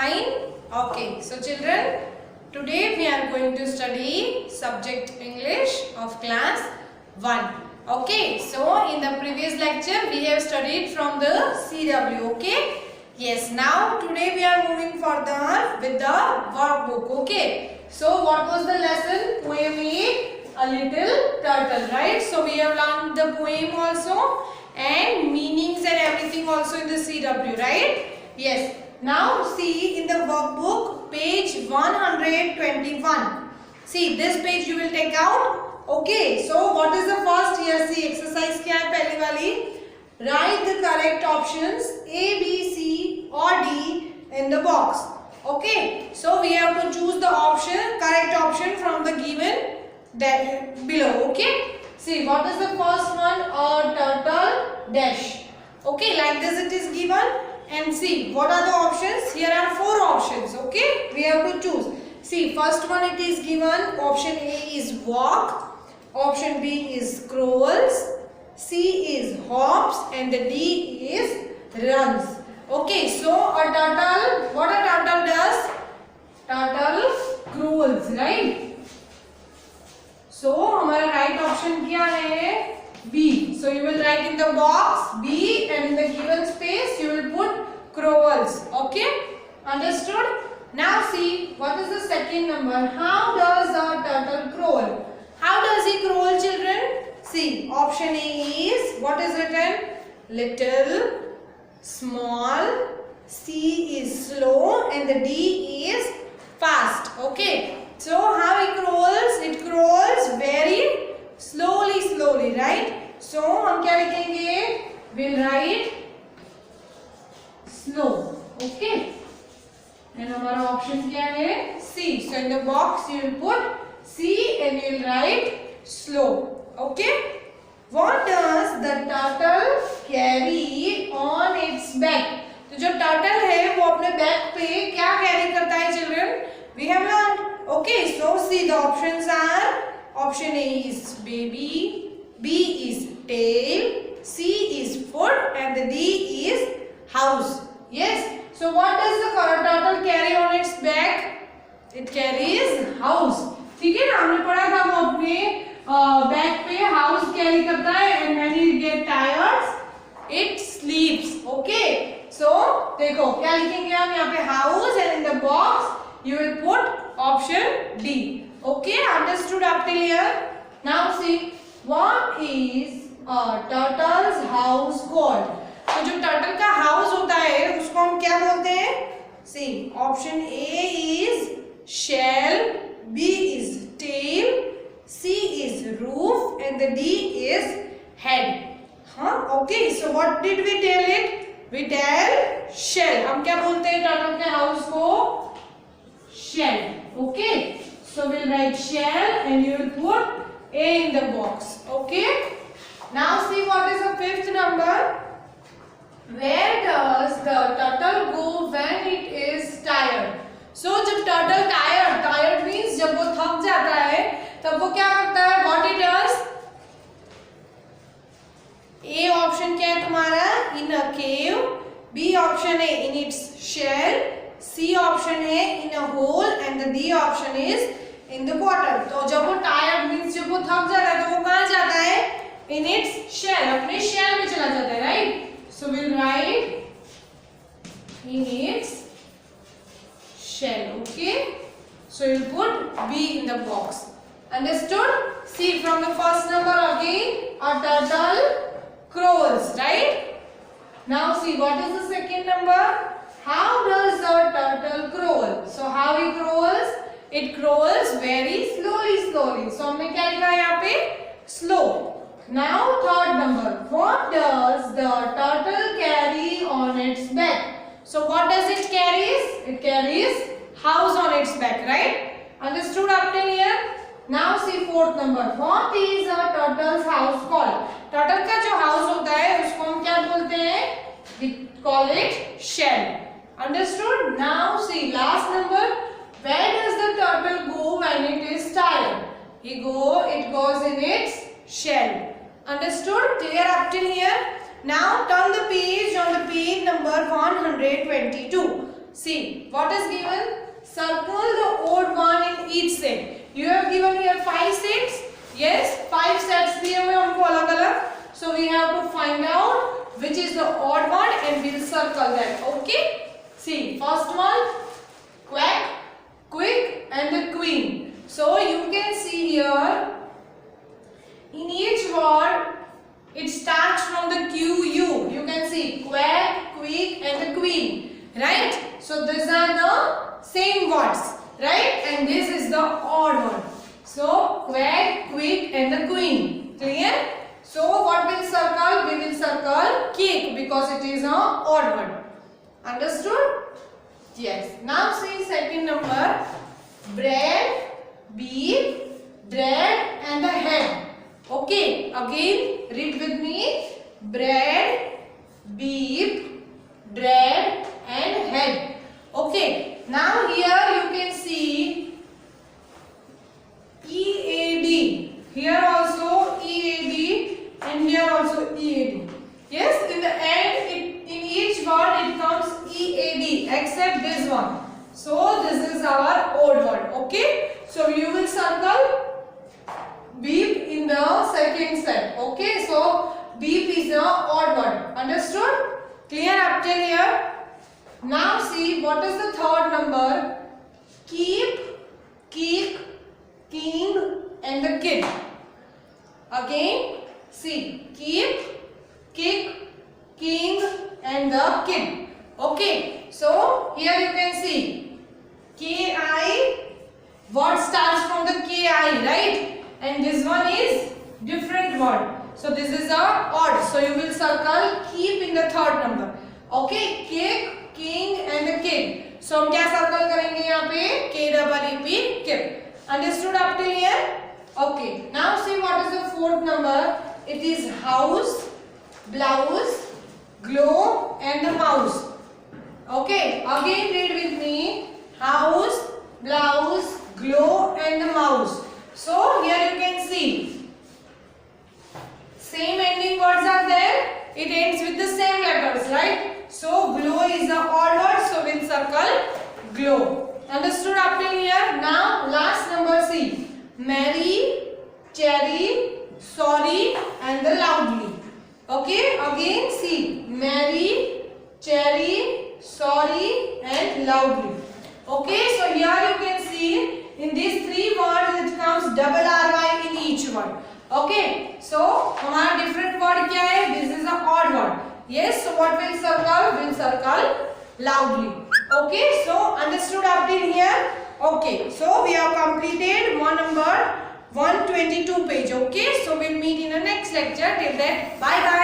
Fine? Okay. So children, today we are going to study subject English of class 1. Okay. So in the previous lecture we have studied from the CW. Okay. Yes. Now today we are moving further with the workbook. Okay. So what was the lesson? Poem A Little Turtle. Right. So we have learned the poem also and meanings and everything also in the CW. Right. Yes. Now see in the workbook page 121. See this page you will take out. Okay. So what is the first here? See exercise क्या है पहली वाली? Write the correct options A, B, C or D in the box. Okay. So we have to choose the correct option from the given below. Okay. See what is the first one? A turtle dash. Okay. Like this it is given. And see what are the options? Here are 4 options. Okay, we have to choose. See, first one it is given. Option A is walk, option B is crawls, C is hops, and the D is runs. Okay, so a turtle, what a turtle does? Turtle crawls, right? So हमारा right option क्या है? B. So you will write in the box B and in the given space you will put crawls. Okay? Understood? Now see what is the second number. How does a turtle crawl? How does he crawl, children? See option A is what is written? Little, small, C is slow and the D is fast. Okay? So how he crawls? It crawls very slowly, right? So हम क्या लिखेंगे? We'll write slow. Okay. And हमारा option क्या है? C. So in the box you will put C and you will write slow. Okay. What does the turtle carry on its back? तो जो turtle है वो अपने back पे क्या carry करता है children? We have learned. Okay. So see the options are. Option A is baby, B is tail, C is foot and the D is house. Yes. So what does the turtle carry on its back? It carries house. ठीक है ना? हमने पढ़ा था वो अपने back पे house carry करता है and when it get tired, it sleeps. Okay. So देखो क्या लिखेंगे हम यहाँ पे house and in the box you will put option D. Okay, understood up till here? Now see, what is a turtle's house called? तो जो turtle का house होता है उसको हम क्या बोलते हैं? See, option A is shell, B is tail, C is roof and the D is head. हाँ, okay. So what did we tell it? We tell shell. हम क्या बोलते हैं turtle के house को? Shell. Okay. So we'll write shell and you will put A in the box. Okay. Now see what is the fifth number. Where does the turtle go when it is tired? So जब turtle tired means जब वो थक जाता है तब वो क्या करता है? What it does? A option क्या है तुम्हारा? In a cave. B option है in its shell. C option है in a hole and the D option is in the water. तो जब वो tired means जब वो थक जाता है तो वो कहाँ जाता है? In its shell. अपने shell में चला जाता है, right? So we'll write in its shell. Okay. So you'll put B in the box. Understood? See from the first number again, a turtle crawls, right? Now see what is the second number? How does a turtle crawl? So how he crawls? It crawls very slowly. So हमने क्या लिखा है यहाँ पे? Slow. Now third number. What does the turtle carry on its back? So what does it carries? It carries house on its back, right? Understood up till here? Now see fourth number. What is a turtle's house called? Turtle का जो house होता है उसको हम क्या बोलते हैं? We call it shell. Understood? Now see last number. Where does the turtle go when it is tired? It goes in its shell. Understood? Clear up till here? Now turn the page on the page number 122. See, what is given? Circle the odd one in each set. You have given here 5 sets. Yes, 5 sets दिए हुए हमको अलग अलग. So we have to find out which is the odd one and we'll circle that. Okay. See, first one, quack, quick, and the queen. So you can see here, in each word, it starts from the QU. You can see quack, quick, and the queen. Right? So these are the same words. Right? And this is the odd one. So quack, quick, and the queen. Clear? So what will circle? We will circle cake because it is an odd one. Understood? Yes. Now see second number. Bread, beef, bread, and the head. Okay. Again, read with me. Bread, beef, bread, and head. Okay. Now here you can see EAD. Here also EAD and here also EAD. Yes, in the end, in each word it comes EAD except this one. So this is our odd word. Okay. So you will circle beef in the second set. Okay. So beef is the odd word. Understood? Clear up till here? Now see what is the third number. Keep, kick, king, and the kid. Again, see, keep, kick, king, and the kid. Okay, so here you can see KI, word starts from the KI, right? And this one is different word. So this is a odd. So you will circle keep in the third number. Okay, kick, king, and the kid. So हम क्या circle करेंगे यहाँ पे? KEEP, keep. Understood up till here? Okay. Now see what is the fourth number. It is house, blouse, glow, and the mouse. Okay. Again read with me. House, blouse, glow, and the mouse. So here you can see. Same ending words are there. It ends with the same letters, right? So glow is the odd word. So we'll circle glow. Understood up till here? Now last number C. Merry, cherry, sorry, and the loudly. Okay, again see. Merry, cherry, sorry, and loudly. Okay, so here you can see in these three words it comes double RY in each word. Okay, so हमारा different word क्या है? This is a odd word. Yes, so what will circle? Will circle loudly. Okay, so understood up till here? Okay, so we have completed one number 122 page. Okay, so we'll meet in the next lecture. Till then, bye bye.